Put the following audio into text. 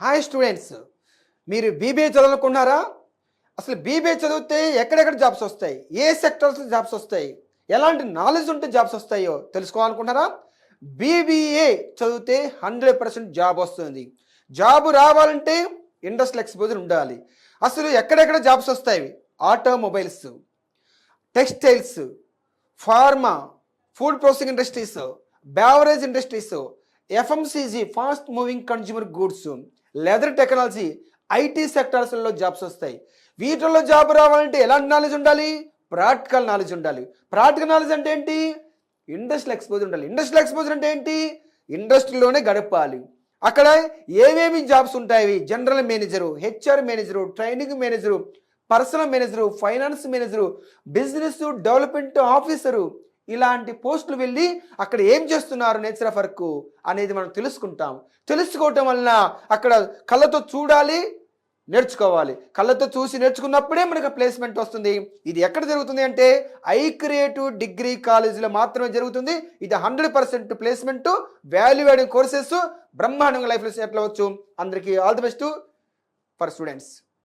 Hi students, మీరు BBA చదవాలనుకున్నారా? అసలు BBA చదివితే ఎక్కడెక్కడ జాబ్స్ వస్తాయి, ఏ సెక్టర్స్ జాబ్స్ వస్తాయి, ఎలాంటి నాలెడ్జ్ ఉంటే జాబ్స్ వస్తాయో తెలుసుకోవాలనుకుంటున్నారా? బీబీఏ చదివితే 100% జాబ్ వస్తుంది. జాబ్ రావాలంటే ఇండస్ట్రియల్ ఎక్స్పోజర్ ఉండాలి. అసలు ఎక్కడెక్కడ జాబ్స్ వస్తాయి? Automobiles, textiles, pharma, food processing industries, beverage industries, FMCG fast moving consumer goods, leather technology, IT సెక్టార్స్లో జాబ్స్ వస్తాయి. వీటిల్లో జాబ్ రావాలంటే ఎలాంటి నాలెడ్జ్ ఉండాలి? ప్రాక్టికల్ నాలెడ్జ్ ఉండాలి. ప్రాక్టికల్ నాలెడ్జ్ అంటే ఏంటి? ఇండస్ట్రియల్ ఎక్స్పోజర్ ఉండాలి. ఇండస్ట్రియల్ ఎక్స్పోజర్ అంటే ఏంటి? ఇండస్ట్రీలోనే గడపాలి. అక్కడ ఏమేమి జాబ్స్ ఉంటాయి? General manager, HR manager, training manager, personnel manager, finance manager, business development officer, ఇలాంటి పోస్టులు వెళ్ళి అక్కడ ఏం చేస్తున్నారు, నేచర్ ఆఫ్ వర్క్ అనేది మనం తెలుసుకుంటాం. తెలుసుకోవటం వలన అక్కడ కళ్ళతో చూడాలి, నేర్చుకోవాలి. కళ్ళతో చూసి నేర్చుకున్నప్పుడే మనకు ప్లేస్మెంట్ వస్తుంది. ఇది ఎక్కడ జరుగుతుంది అంటే ఐక్రియేటివ్ డిగ్రీ కాలేజీలో మాత్రమే జరుగుతుంది. ఇది 100% ప్లేస్మెంట్, వాల్యూ యాడింగ్ కోర్సెస్ బ్రహ్మాండంగా లైఫ్లో సెటిల్ అవ్వచ్చు. అందరికీ all the best for students.